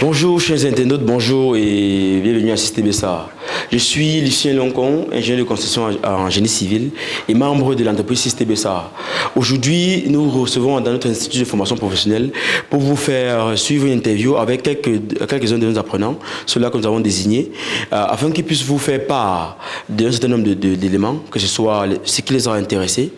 Bonjour chers internautes, bonjour et bienvenue à SysTBSA. Je suis Lucien Loncon, ingénieur de construction en génie civil et membre de l'entreprise SysTBSA. Aujourd'hui, nous recevons dans notre institut de formation professionnelle pour vous faire suivre une interview avec quelques-uns de nos apprenants, ceux-là que nous avons désignés, afin qu'ils puissent vous faire part d'un certain nombre d'éléments, que ce soit ce qui les a intéressés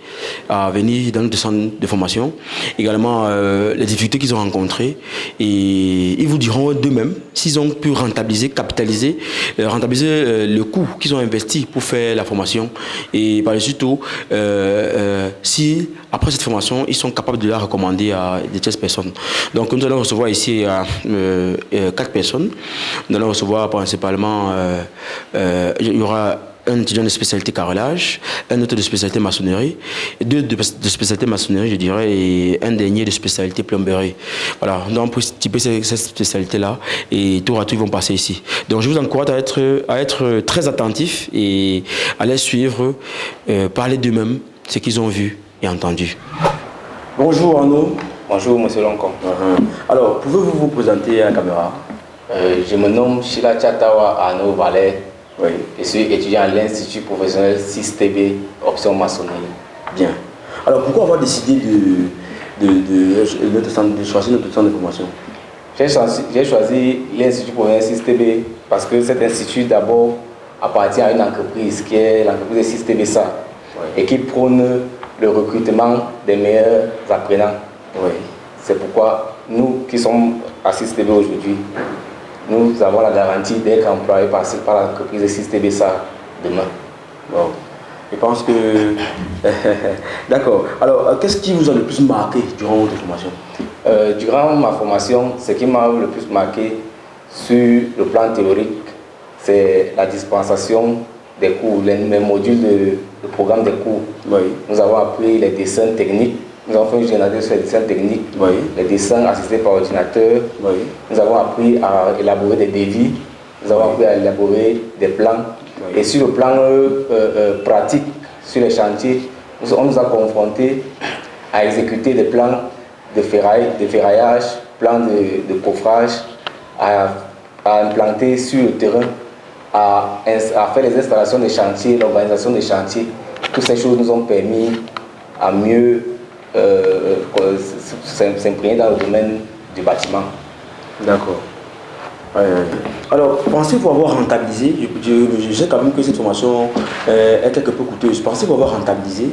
à venir dans notre centre de formation, également les difficultés qu'ils ont rencontrées, et ils vous diront d'eux-mêmes s'ils ont pu rentabiliser, capitaliser, rentabiliser le coût qu'ils ont investi pour faire la formation, et par la suite si après cette formation ils sont capables de la recommander à des tierces personnes. Donc nous allons recevoir ici 4 personnes. Nous allons recevoir principalement il y aura un étudiant de spécialité carrelage, un autre de spécialité maçonnerie, deux de spécialité maçonnerie, je dirais, et un dernier de spécialité plomberie. Voilà, donc pour typer cette spécialité-là, et tour à tour, ils vont passer ici. Donc je vous encourage à être très attentifs et à les suivre, parler d'eux-mêmes, ce qu'ils ont vu et entendu. Bonjour Arnaud. Bonjour Monsieur Loncon. Alors, pouvez-vous vous présenter à la caméra? Je me nomme Shila Chatawa Arnaud Vallet. Oui. Je suis étudiant à l'Institut professionnel SysTB, option maçonnerie. Bien. Alors pourquoi avoir décidé de choisir notre centre de formation? J'ai choisi l'Institut professionnel SysTB parce que cet institut d'abord appartient à une entreprise qui est l'entreprise de SysTBSA, oui, et qui prône le recrutement des meilleurs apprenants. Oui. C'est pourquoi nous qui sommes à SysTB aujourd'hui, nous avons la garantie d'être employés par l'entreprise de SysTBSA demain. Bon. Je pense que... D'accord. Alors, qu'est-ce qui vous a le plus marqué durant votre formation? Durant ma formation, ce qui m'a le plus marqué sur le plan théorique, c'est la dispensation des cours, les modules de programme des cours. Oui. Nous avons appris les dessins techniques. Nous avons fait une génération sur les dessins techniques, oui, les dessins assistés par ordinateur. Oui. Nous avons appris à élaborer des devis, nous avons appris à élaborer des plans. Oui. Et sur le plan pratique, sur les chantiers, on nous a confrontés à exécuter des plans de ferraillage, plans de coffrage, à implanter sur le terrain, à faire les installations des chantiers, l'organisation des chantiers. Toutes ces choses nous ont permis à mieux s'imprégner dans le domaine du bâtiment. D'accord. Alors, pensez-vous avoir rentabilisé? Je sais quand même que cette formation est quelque peu coûteuse. Pensez-vous avoir rentabilisé?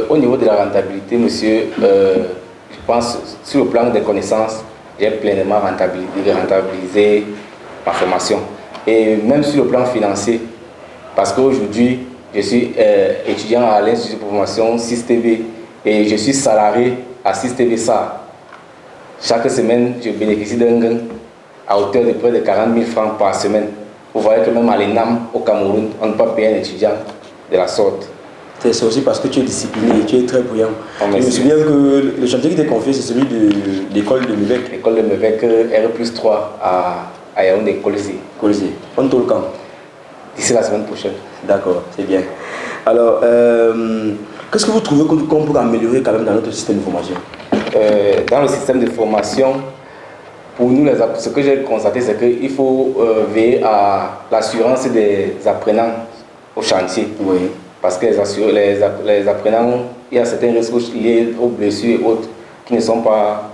Au niveau de la rentabilité, monsieur, je pense sur le plan des connaissances, j'ai pleinement rentabilisé ma formation. Et même sur le plan financier, parce qu'aujourd'hui, je suis étudiant à l'Institut de formation SysTB et je suis salarié à SysTBSA. Chaque semaine, je bénéficie d'un gain à hauteur de près de 40 000 francs par semaine. Vous voyez que même à l'ENAM, au Cameroun, on ne peut pas payer un étudiant de la sorte. C'est aussi parce que tu es discipliné et tu es très brillant. Je me souviens que le chantier qui t'est confié, c'est celui de l'école de Mevec. L'école de Mevec, R+3 à Yaoundé, Colisée. On tourne quand? D'ici la semaine prochaine. D'accord, c'est bien. Alors, qu'est-ce que vous trouvez qu'on peut améliorer quand même dans notre système de formation? Dans le système de formation, pour nous, ce que j'ai constaté, c'est qu'il faut veiller à l'assurance des apprenants au chantier. Oui. Parce que les apprenants, il y a certains risques liés aux blessures et autres qui ne sont pas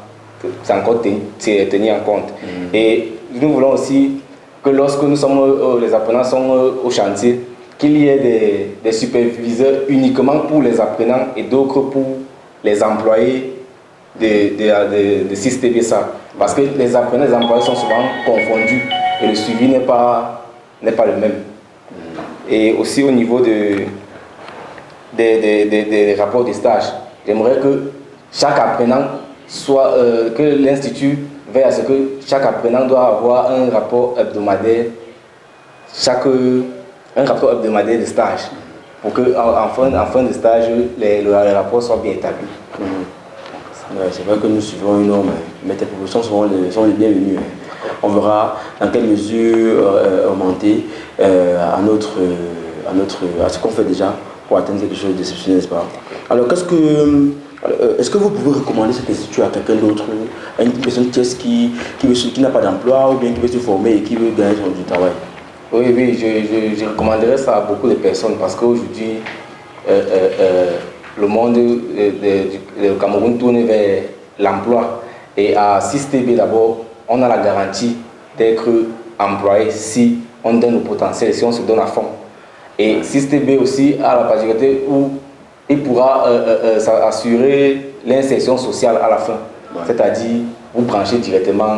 encore tenus en compte. Et nous voulons aussi que lorsque les apprenants sont au chantier, qu'il y ait des superviseurs uniquement pour les apprenants et d'autres pour les employés de SysTBSA. Parce que les apprenants et les employés sont souvent confondus et le suivi n'est pas le même. Et aussi au niveau des rapports de stage, j'aimerais que chaque apprenant que l'Institut veille à ce que chaque apprenant doit avoir un rapport hebdomadaire, de stage, pour qu'en fin de stage, les rapports soient bien établis. Ouais, c'est vrai que nous suivons une norme, mais tes propositions sont les bienvenues. On verra dans quelle mesure augmenter à ce qu'on fait déjà pour atteindre quelque chose d'exceptionnel, n'est-ce pas? Alors, qu'est-ce Est-ce que vous pouvez recommander cet institut à quelqu'un d'autre, à une personne qui n'a pas d'emploi ou bien qui veut se former et qui veut gagner du travail? Oui, oui, je recommanderais ça à beaucoup de personnes parce qu'aujourd'hui, le monde du Cameroun tourne vers l'emploi. Et à 6TB d'abord, on a la garantie d'être employé si on donne le potentiel, si on se donne à fond. Et 6TB aussi a la particularité où il pourra assurer l'insertion sociale à la fin. C'est-à-dire, vous branchez directement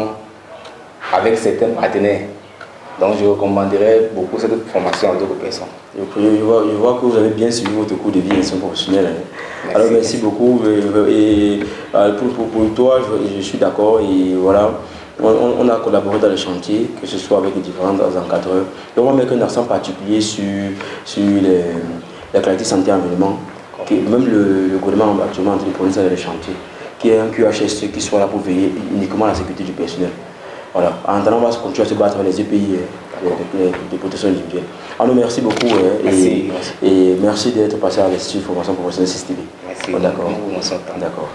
avec certains partenaires. Donc je recommanderais beaucoup cette formation à d'autres personnes. Je vois que vous avez bien suivi votre cours de vie et professionnelle. Merci. Alors merci beaucoup. Et pour toi, je suis d'accord. Et voilà, on a collaboré dans les chantiers, que ce soit avec les différents encadreurs. Et on va mettre un accent particulier sur la qualité santé environnement. Même le gouvernement actuellement est en train de produire dans les chantiers, qui est un QHSE qui soit là pour veiller uniquement à la sécurité du personnel. Voilà. En attendant, on va continuer à se battre avec les EPI de protection individuelle. Alors merci beaucoup merci. Et merci d'être passé à l'Institut de formation professionnelle 6TB. Merci. D'accord. D'accord.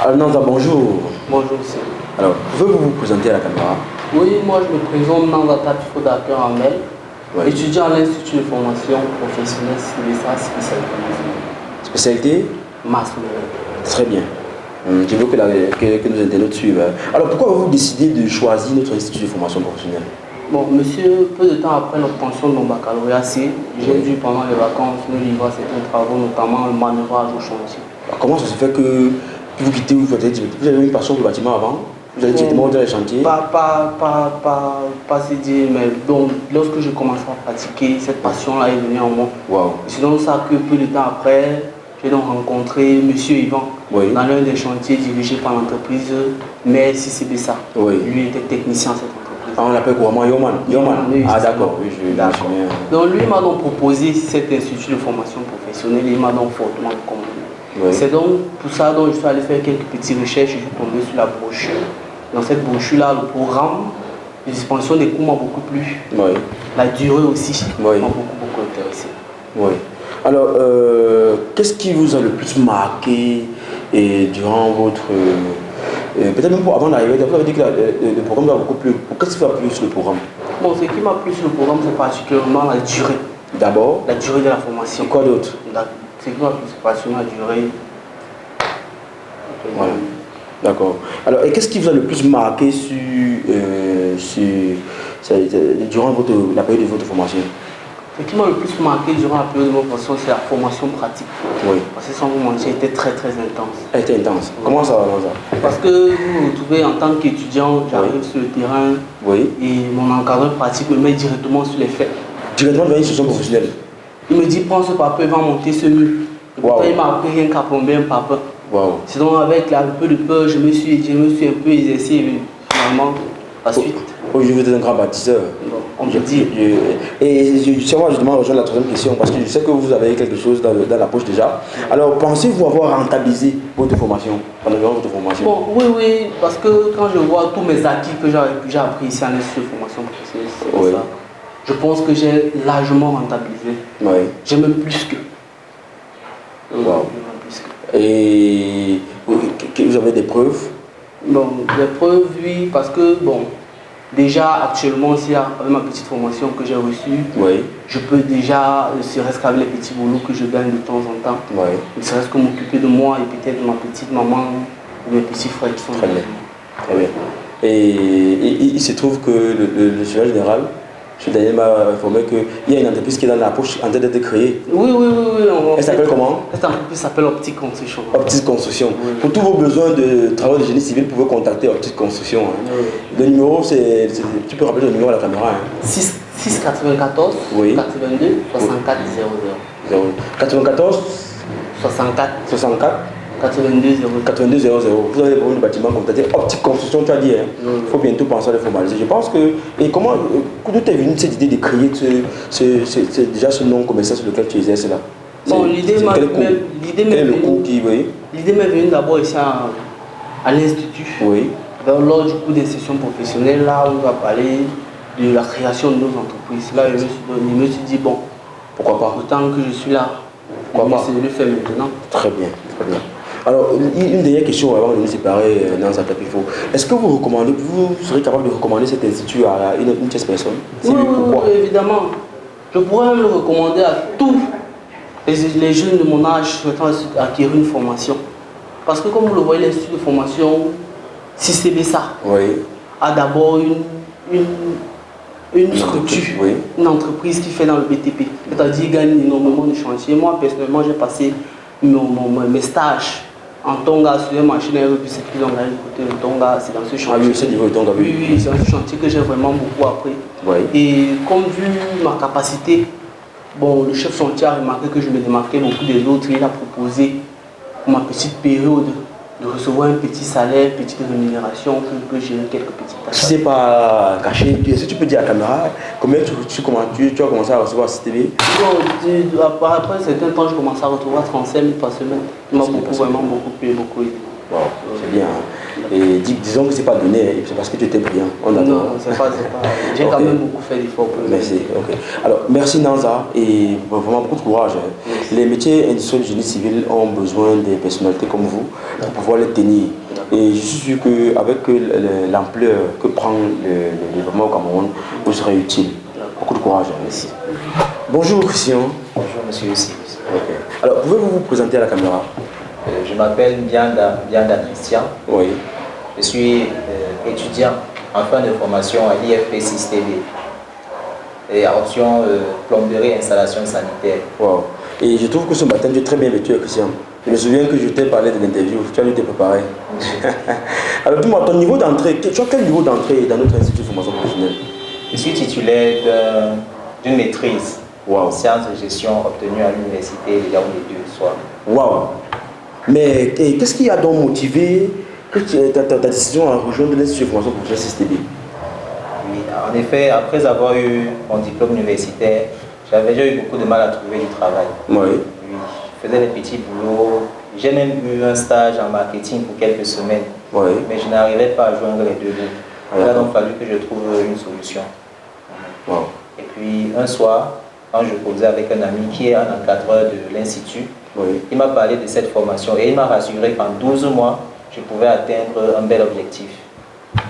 Alors Nanda, bonjour. Bonjour monsieur. Alors, pouvez-vous vous présenter à la caméra? Oui, moi je me présente Nanda Tatifo Amel, étudiant à l'Institut de formation professionnelle CBSA, spécialité masse. Très bien. Je veux que nos internautes suivent. Alors pourquoi avez-vous décidé de choisir notre institut de formation professionnelle? Bon, monsieur, peu de temps après l'obtention de mon baccalauréat C, j'ai dû pendant les vacances me livrer à certains travaux, notamment le manœuvrage au chantier. Alors, comment ça se fait que vous quittez, vous avez une passion pour le bâtiment avant? Vous allez directement dans les chantiers? Pas si dire, mais donc, lorsque je commençais à pratiquer, cette passion-là est venue en moi. Wow. C'est donc ça que peu de temps après, j'ai donc rencontré M. Yvan dans l'un des chantiers dirigés par l'entreprise mais CBSA. Lui était technicien à cette entreprise. Ah, on l'appelle couramment Yoman. Oui, ah d'accord, oui, d'accord. Donc lui m'a donc proposé cet institut de formation professionnelle et il m'a donc fortement recommandé. C'est donc pour ça que je suis allé faire quelques petites recherches et je suis tombé sur la brochure. Dans cette brochure-là, le programme de dispensation des cours m'a beaucoup plu. La durée aussi m'a beaucoup intéressé. Alors, qu'est-ce qui vous a le plus marqué durant votre... peut-être même avant d'arriver, vous avez dit que le programme va beaucoup plus... Qu'est-ce qui va plus sur le programme? Bon, ce qui m'a plu sur le programme, c'est particulièrement la durée. D'abord? La durée de la formation. Et quoi d'autre? Ce qui m'a plu, c'est particulièrement la durée. Voilà. D'accord. Alors, et qu'est-ce qui vous a le plus marqué durant la période de votre formation? Ce qui m'a le plus marqué durant la période de ma formation, c'est la formation pratique. Parce que sans vous mentir, elle était très intense. Elle était intense. Comment ça va dans ça? Parce que vous vous retrouvez en tant qu'étudiant, j'arrive sur le terrain et mon encadreur pratique me met directement sur les faits. Directement devant une institution professionnelle? Il me dit prends ce papier, va monter ce mur. Et pourtant il m'a appris rien qu'à plomber un papier. C'est donc avec un peu de peur, je me suis un peu exercé et finalement la suite. Aujourd'hui, vous êtes un grand bâtisseur. On peut dire. Et justement, je demande à rejoindre la troisième question parce que je sais que vous avez quelque chose dans la poche déjà. Alors, pensez-vous avoir rentabilisé votre formation, pendant votre formation? Bon, oui, parce que quand je vois tous mes acquis que j'ai appris ici à l'Institut de formation professionnelle, je pense que j'ai largement rentabilisé. J'ai même plus que. Et vous avez des preuves? Bon, des preuves, oui, parce que, bon, déjà actuellement, aussi, avec ma petite formation que j'ai reçue, je peux déjà, ne serait-ce qu'avec les petits boulots que je gagne de temps en temps, ne serait-ce que m'occuper de moi et peut-être de ma petite maman ou mes petits frères qui sont très bien. Et il se trouve que le secrétaire général, M. Daniel m'a informé qu'il y a une entreprise qui est dans la poche en train d'être créée. Oui. Elle s'appelle comment? Cette entreprise s'appelle Optique Construction. Optique Construction. Pour tous vos besoins de travaux de génie civil, vous pouvez contacter Optique Construction. Le numéro, tu peux rappeler le numéro à la caméra. 6 94 82 64 00. 94 64 82 00. Vous avez des problèmes de bâtiment, contactez Optique Construction, tu as dit. Il faut bientôt penser à le formaliser. Je pense que. Et comment. D'où est venue cette idée de créer déjà ce nom commercial sur lequel tu exerces là? Bon, l'idée m'est venue d'abord ici à l'Institut. Lors du cours d'insertion professionnelle, là où on va parler de la création de nos entreprises. Là, je me suis dit, bon, pourquoi pas? Autant que je suis là, pourquoi pas? C'est de le faire maintenant. Très bien. Alors, une dernière question avant de nous séparer dans sa tapifo. Est-ce que vous serez capable de recommander cet institut à une tierce personne? Oui, oui, évidemment. Je pourrais même le recommander à tous les jeunes de mon âge souhaitant acquérir une formation. Parce que comme vous le voyez, l'Institut de formation CISTEBESA a d'abord une structure, une entreprise qui fait dans le BTP. C'est-à-dire qu'il gagne énormément de chantiers. Moi, personnellement, j'ai passé mes stages en Tonga sur les machines à aéropuces qu'ils ont gagné du côté de Tonga. C'est dans ce chantier. Ah oui, c'est niveau de Tonga. Oui, c'est un chantier que j'ai vraiment beaucoup appris. Et comme vu ma capacité, bon, le chef chantier a remarqué que je me démarquais beaucoup des autres. Il a proposé pour ma petite période de recevoir un petit salaire, une petite rémunération pour que je gérer quelques petites tâches. Si ce n'est pas caché, est-ce que tu peux dire à la caméra combien tu as commencé à recevoir à CTV? Bon, après un certain temps, je commençais à recevoir 35 000 par semaine. Il m'a vraiment beaucoup payé, beaucoup aidé. Wow, c'est bien. Et disons que ce n'est pas donné, c'est parce que tu étais brillant. Non, c'est pas. J'ai quand même beaucoup fait d'efforts pour le Merci. Alors, merci Nanza et vraiment beaucoup de courage. Les métiers industriels du génie civil ont besoin des personnalités comme vous pour pouvoir les tenir. Et je suis sûr qu'avec l'ampleur que prend le développement au Cameroun, vous serez utile. Beaucoup de courage. Merci. Bonjour Christian. Bonjour monsieur Yussi. Alors, pouvez-vous vous présenter à la caméra? Je m'appelle Bianda Christian. Oui. Je suis étudiant en fin de formation à l'IFP 6TB et à option plomberie et installation sanitaire. Wow. Et je trouve que ce matin, tu es très bien vêtu, Christian. Je me souviens que je t'ai parlé de l'interview, tu as dû te préparer. Alors dis-moi, ton niveau d'entrée, tu as quel niveau d'entrée dans notre institut de formation professionnelle? Je suis titulaire d'une maîtrise en sciences de gestion obtenue à l'université de Yaoundé 2 soir. Waouh. Mais qu'est-ce qui a donc motivé ta décision à rejoindre l'Institut de formation professionnelle CISTEB? Oui, en effet, après avoir eu mon diplôme universitaire, j'avais déjà eu beaucoup de mal à trouver du travail. Oui. Je faisais des petits boulots. J'ai même eu un stage en marketing pour quelques semaines. Oui. Mais je n'arrivais pas à joindre les deux bouts. Il a donc fallu que je trouve une solution. Wow. Et puis un soir, quand je causais avec un ami qui est un encadreur de l'Institut, il m'a parlé de cette formation et il m'a rassuré qu'en 12 mois, je pouvais atteindre un bel objectif.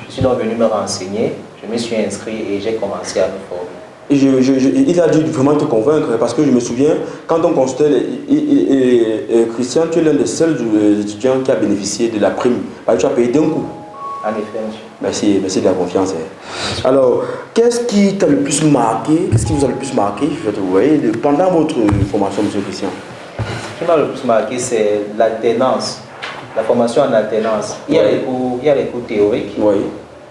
Je suis donc venu me renseigner, je me suis inscrit et j'ai commencé à me former. Il a dû vraiment te convaincre parce que je me souviens, quand on consultait, Christian, tu es l'un des seuls étudiants qui a bénéficié de la prime. Tu as payé d'un coup. En effet, monsieur. Merci de la confiance. Alors, qu'est-ce qui t'a le plus marqué? Qu'est-ce qui vous a le plus marqué pendant votre formation, monsieur Christian? Ce qui m'a le plus marqué, c'est l'alternance, la formation en alternance. Il y a les cours théoriques,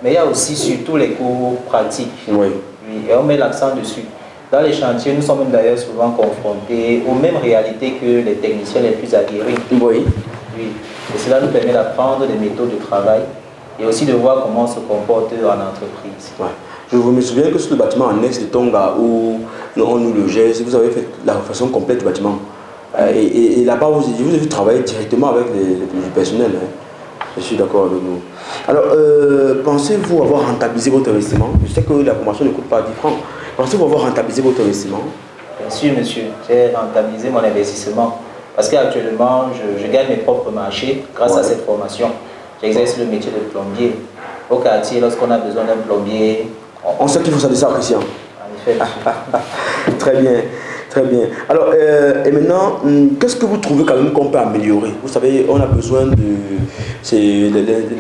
mais il y a aussi surtout les cours pratiques. Et on met l'accent dessus. Dans les chantiers, nous sommes d'ailleurs souvent confrontés aux mêmes réalités que les techniciens les plus aguerris. Et cela nous permet d'apprendre des méthodes de travail et aussi de voir comment on se comporte en entreprise. Je me souviens que sur le bâtiment annexe de Tonga où on nous logeait, vous avez fait la façon complète du bâtiment. Et là-bas, vous avez travaillé directement avec le personnel. Je suis d'accord avec vous. Alors, pensez-vous avoir rentabilisé votre investissement? Je sais que la formation ne coûte pas 10 francs. Pensez-vous avoir rentabilisé votre investissement? Bien sûr, monsieur. J'ai rentabilisé mon investissement. Parce qu'actuellement, je gagne mes propres marchés grâce à cette formation. J'exerce le métier de plombier. Au quartier, lorsqu'on a besoin d'un plombier... On sait qu'il faut s'adresser à Christian. En effet, monsieur. Très bien. Très bien. Alors, et maintenant, qu'est-ce que vous trouvez quand même qu'on peut améliorer? Vous savez, on a besoin de...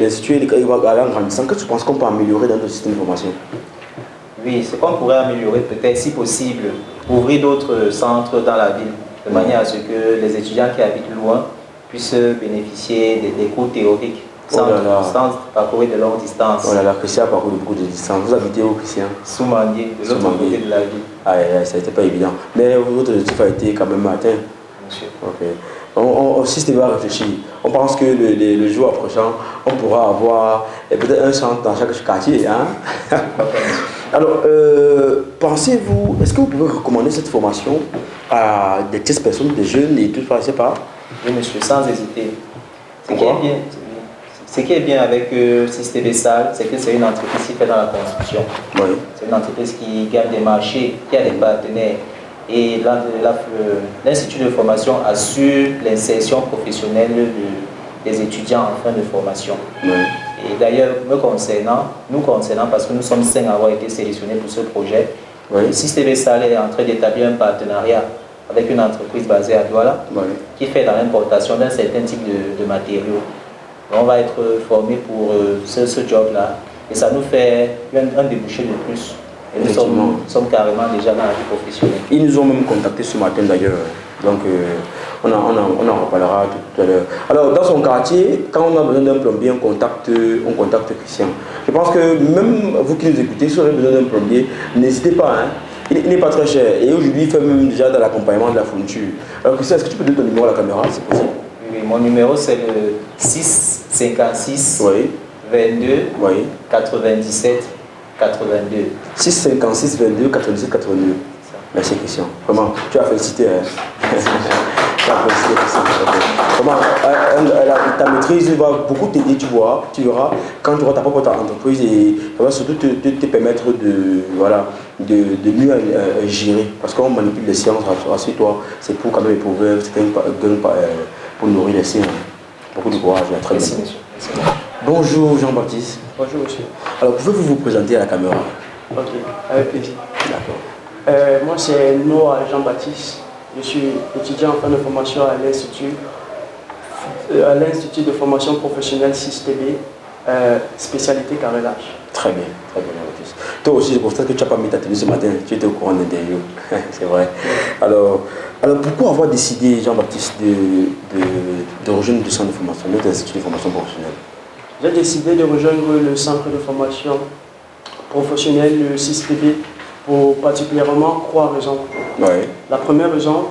L'institut va aller en grandissant. Qu'est-ce que tu penses qu'on peut améliorer dans notre système de formation? Oui, ce qu'on pourrait améliorer peut-être, si possible, ouvrir d'autres centres dans la ville, de manière à ce que les étudiants qui habitent loin puissent bénéficier des cours théoriques sans parcourir de longues distances. Oh là là, Christian a parcouru beaucoup de distances. Vous habitez où, Christian? Sous-Mandier, de l'autre côté de la ville. Ça n'était pas évident. Mais votre objectif a été quand même atteint. Monsieur. On système à réfléchir. On pense que le jour approchant, on pourra avoir peut-être un centre dans chaque quartier. Hein? Alors, pensez-vous, est-ce que vous pouvez recommander cette formation à des petites personnes, des jeunes et tout ça, je ne sais pas? Oui, monsieur, sans hésiter. Ce qui est bien avec CISTEBESA, c'est que c'est une entreprise qui fait dans la construction. C'est une entreprise qui gagne des marchés, qui a des partenaires. Et l'Institut de formation assure l'insertion professionnelle des étudiants en fin de formation. Oui. Et d'ailleurs, nous concernant, parce que nous sommes 5 à avoir été sélectionnés pour ce projet, Oui. Système Sal est en train d'établir un partenariat avec une entreprise basée à Douala, Oui. qui fait dans l'importation d'un certain type de matériaux. On va être formé pour ce job-là et ça nous fait un débouché de plus. Et nous sommes carrément déjà dans la vie professionnelle. Ils nous ont même contacté ce matin d'ailleurs. Donc on en reparlera tout à l'heure. Alors dans son quartier, quand on a besoin d'un plombier, on contacte Christian. Je pense que même vous qui nous écoutez, si vous avez besoin d'un plombier, n'hésitez pas. Hein. Il n'est pas très cher. Et aujourd'hui, il fait même déjà dans l'accompagnement de la fourniture. Alors Christian, est-ce que tu peux donner ton numéro à la caméra, c'est possible? Oui, mon numéro c'est le 656 oui. 22 oui. 97 82. 656 22 97 82. Merci Christian. Vraiment, tu as félicité. Hein? Tu as félicité Christian. Vraiment, ta maîtrise va beaucoup t'aider, tu vois. Tu verras quand tu auras ta propre entreprise et ça va surtout te permettre de mieux gérer. Parce qu'on manipule les sciences, rassure-toi, c'est pour quand même éprouver, c'est pour nourrir les siens. Beaucoup de courage, très bien. Merci, monsieur. Merci. Bonjour Jean-Baptiste. Bonjour monsieur. Alors pouvez-vous vous présenter à la caméra? Ok, avec plaisir. D'accord. Moi c'est Noah Jean-Baptiste. Je suis étudiant en fin de formation à l'Institut de formation professionnelle 6TB, spécialité carrelage. Très bien Jean-Baptiste. Toi aussi je constate que tu n'as pas mis ta tenue ce matin, tu étais au courant de l'interview. C'est vrai. Alors pourquoi avoir décidé Jean-Baptiste de rejoindre le centre de formation, notre institut de formation professionnelle? J'ai décidé de rejoindre le centre de formation professionnelle, le 6TB, pour particulièrement 3 raisons. Oui. La première raison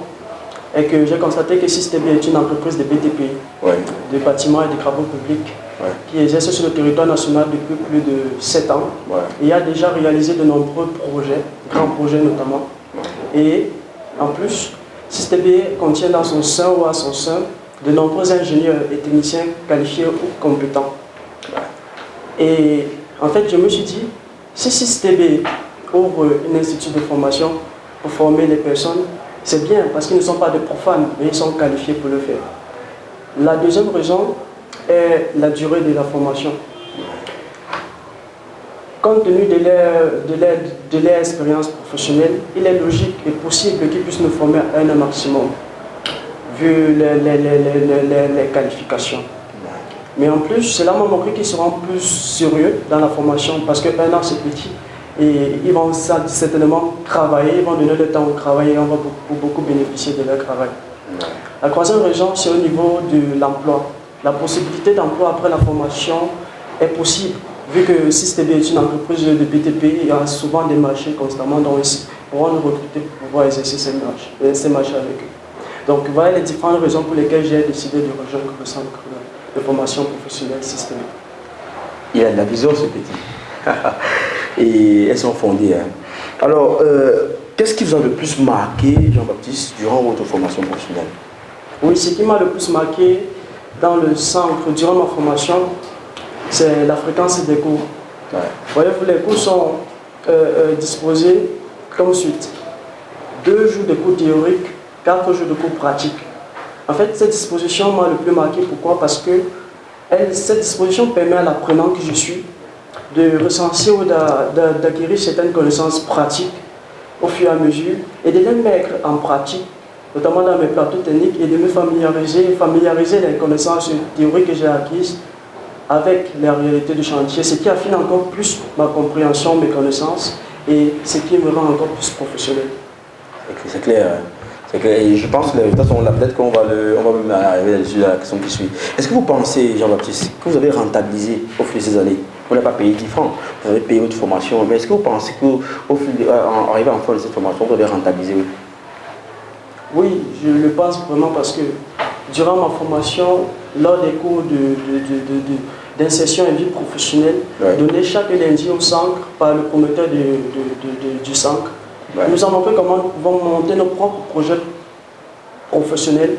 est que j'ai constaté que 6TB est une entreprise de BTP, oui. de bâtiments et de travaux publics, oui. qui exerce sur le territoire national depuis plus de 7 ans. Oui. Et a déjà réalisé de nombreux projets, grands projets notamment. Oui. Et en plus, 6TB contient dans son sein ou à son sein de nombreux ingénieurs et techniciens qualifiés ou compétents. Et en fait, je me suis dit, si 6TB ouvre un institut de formation pour former les personnes, c'est bien parce qu'ils ne sont pas des profanes, mais ils sont qualifiés pour le faire. La deuxième raison est la durée de la formation. Compte tenu de leur expérience professionnelle, il est logique et possible qu'ils puissent nous former à un maximum, vu les qualifications. Mais en plus, cela m'a montré qu'ils seront plus sérieux dans la formation parce que 1 an c'est petit et ils vont certainement travailler, ils vont donner le temps au travail et on va beaucoup bénéficier de leur travail. La troisième raison, c'est au niveau de l'emploi. La possibilité d'emploi après la formation est possible vu que 6TB est une entreprise de BTP, il y a souvent des marchés constamment, donc ils pourront nous recruter pour pouvoir exercer ces marchés avec eux. Donc voilà les différentes raisons pour lesquelles j'ai décidé de rejoindre le centre de formation professionnelle 6TB. Il a de la vision ce petit. Et elles sont fondées. Hein. Alors, qu'est-ce qui vous a le plus marqué, Jean-Baptiste, durant votre formation professionnelle? Oui, ce qui m'a le plus marqué dans le centre, durant ma formation, c'est la fréquence des cours. Ouais. Voyez-vous, les cours sont disposés comme suite. 2 jours de cours théoriques, 4 jours de cours pratiques. En fait, cette disposition m'a le plus marqué. Pourquoi? Parce que cette disposition permet à l'apprenant que je suis de recenser ou d'acquérir certaines connaissances pratiques au fur et à mesure et de les mettre en pratique, notamment dans mes plateaux techniques, et de me familiariser les connaissances théoriques que j'ai acquises avec la réalité du chantier, ce qui affine encore plus ma compréhension, mes connaissances et ce qui me rend encore plus professionnel. C'est clair. C'est clair. Et je pense que peut-être qu'on va même arriver sur la question qui suit. Est-ce que vous pensez, Jean-Baptiste, que vous avez rentabilisé au fil de ces années? Vous n'avez pas payé 10 francs, vous avez payé votre formation, mais est-ce que vous pensez qu'en arrivant en fin de cette formation, vous avez rentabilisé? Oui, je le pense vraiment parce que durant ma formation, lors des cours d'insertion et vie professionnelle, donnés chaque lundi au centre par le promoteur du centre, nous avons montré comment nous pouvons monter nos propres projets professionnels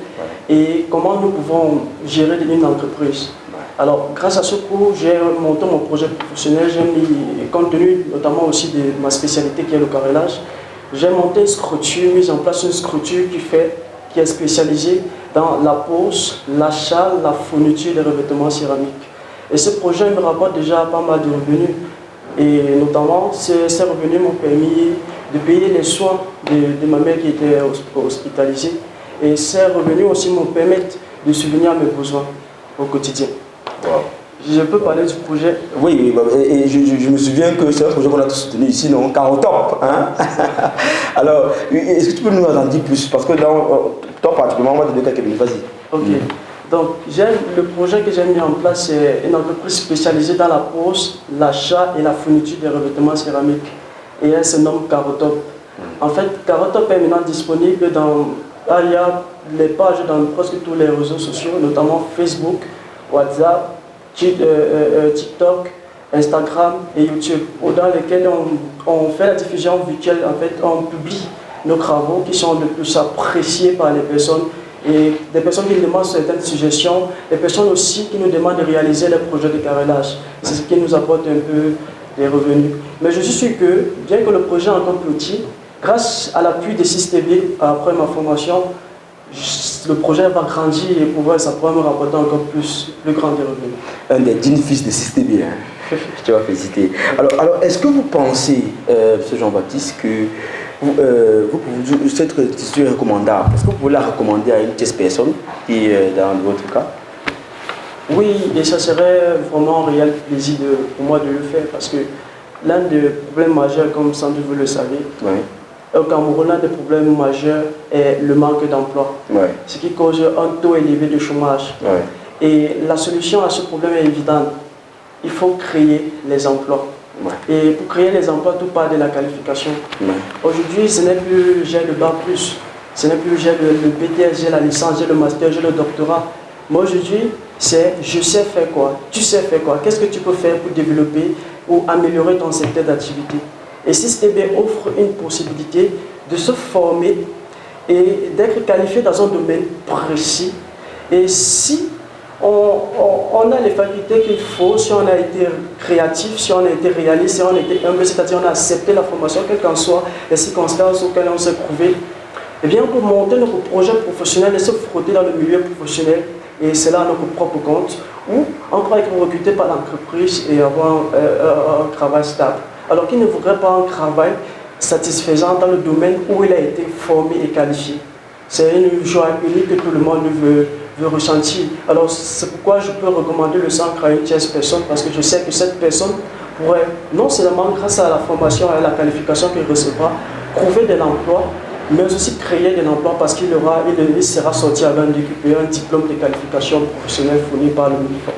et comment nous pouvons gérer une entreprise. Alors, grâce à ce cours, j'ai monté mon projet professionnel, j'ai mis, compte tenu notamment aussi de ma spécialité qui est le carrelage, j'ai monté une structure, mis en place une structure qui est spécialisée dans la pose, l'achat, la fourniture des revêtements céramiques. Et ce projet me rapporte déjà pas mal de revenus. Et notamment, ces revenus m'ont permis de payer les soins de ma mère qui était hospitalisée. Et ces revenus aussi m'ont permis de subvenir à mes besoins au quotidien. Wow. Je peux parler du projet? Oui, et je me souviens que c'est un projet qu'on a tous soutenu ici, non? Carotop, hein? Alors, est-ce que tu peux nous en dire plus? Parce que toi particulièrement, on va te donner quelques minutes, vas-y. Ok. Donc, le projet que j'ai mis en place, c'est une entreprise spécialisée dans la pose, l'achat et la fourniture des revêtements céramiques. Et elle se nomme Carotop. En fait, Carotop est maintenant disponible il y a les pages dans presque tous les réseaux sociaux, notamment Facebook, WhatsApp, TikTok, Instagram et YouTube, dans lesquels on fait la diffusion virtuelle. En fait, on publie nos travaux qui sont de plus appréciés par les personnes. Et des personnes qui nous demandent certaines suggestions, des personnes aussi qui nous demandent de réaliser les projets de carrelage. C'est ce qui nous apporte un peu des revenus. Mais je suis sûr que, bien que le projet est encore petit, grâce à l'appui des 6TB après ma formation, le projet va grandir et ça pourra me rapporter encore plus grand des revenus. Un des dignes fils de 6TB, hein. Je vais féliciter. Alors est-ce que vous pensez, M. Jean-Baptiste, que cette institution est recommandable? Est-ce que vous pouvez la recommander à une tierce personne qui est dans votre cas? Oui, et ça serait vraiment un réel plaisir pour moi de le faire parce que l'un des problèmes majeurs, comme sans doute vous le savez, au Cameroun, l'un des problèmes majeurs est le manque d'emploi, ce qui cause un taux élevé de chômage. Et la solution à ce problème est évidente. Il faut créer les emplois. Et pour créer les emplois, tout part de la qualification. Aujourd'hui, ce n'est plus j'ai le bac plus, ce n'est plus j'ai le BTS, j'ai la licence, j'ai le master, j'ai le doctorat. Moi aujourd'hui, c'est je sais faire quoi, tu sais faire quoi, qu'est-ce que tu peux faire pour développer ou améliorer ton secteur d'activité. Et 6TB offre une possibilité de se former et d'être qualifié dans un domaine précis. Et si on a les facultés qu'il faut, si on a été créatif, si on a été réaliste, si on a été humble, c'est-à-dire on a accepté la formation, quelles qu'en soient les circonstances auxquelles on s'est trouvé, eh bien pour monter notre projet professionnel et se frotter dans le milieu professionnel, et c'est là notre propre compte, où on pourra être recruté par l'entreprise et avoir un travail stable. Alors qu'il ne voudrait pas un travail satisfaisant dans le domaine où il a été formé et qualifié. C'est une joie unique que tout le monde veut ressentir. Alors c'est pourquoi je peux recommander le centre à une tierce personne, parce que je sais que cette personne pourrait, non seulement grâce à la formation et à la qualification qu'il recevra, trouver de l'emploi, mais aussi créer de l'emploi parce qu'il sera sorti avec un diplôme de qualification professionnelle fourni par le MINIFOP.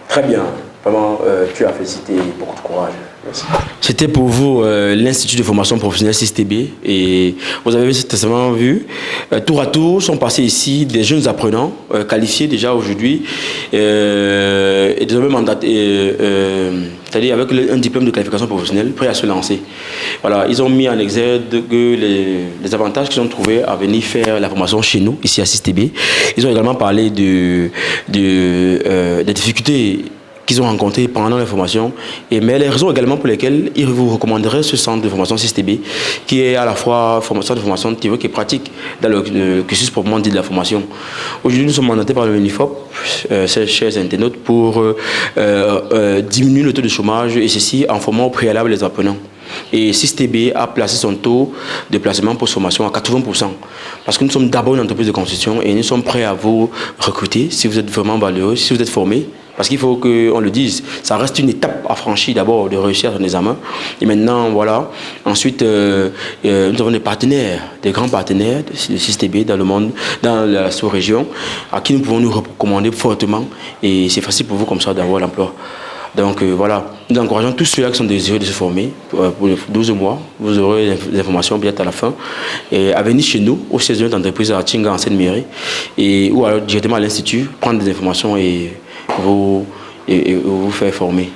Très bien. Vraiment, tu as félicité, beaucoup de courage. Merci. C'était pour vous l'Institut de formation professionnelle 6TB et vous avez certainement vu, tour à tour sont passés ici des jeunes apprenants qualifiés déjà aujourd'hui et désormais mandatés, c'est-à-dire avec un diplôme de qualification professionnelle prêt à se lancer. Voilà, ils ont mis en exergue les avantages qu'ils ont trouvés à venir faire la formation chez nous, ici à 6TB. Ils ont également parlé des difficultés qu'ils ont rencontrés pendant la formation, mais les raisons également pour lesquelles ils vous recommanderaient ce centre de formation 6TB, qui est à la fois centre de formation théorique et pratique dans le cursus proprement dit de la formation. Aujourd'hui, nous sommes mandatés par le MINIFOP, chers internautes, pour diminuer le taux de chômage, et ceci en formant au préalable les apprenants. Et 6TB a placé son taux de placement pour formation à 80%. Parce que nous sommes d'abord une entreprise de construction et nous sommes prêts à vous recruter si vous êtes vraiment valeureux, si vous êtes formé. Parce qu'il faut qu'on le dise, ça reste une étape à franchir d'abord de réussir son examen. Et maintenant, voilà. Ensuite, nous avons des partenaires, des grands partenaires de 6TB dans le monde, dans la sous-région, à qui nous pouvons nous recommander fortement. Et c'est facile pour vous comme ça d'avoir l'emploi. Donc voilà, nous encourageons tous ceux-là qui sont désireux de se former pour les 12 mois. Vous aurez des informations bientôt à la fin. Et à venir chez nous, au siège de notre entreprise à Tinga, en Seine-Mairie, ou alors directement à l'Institut, prendre des informations et vous faire former.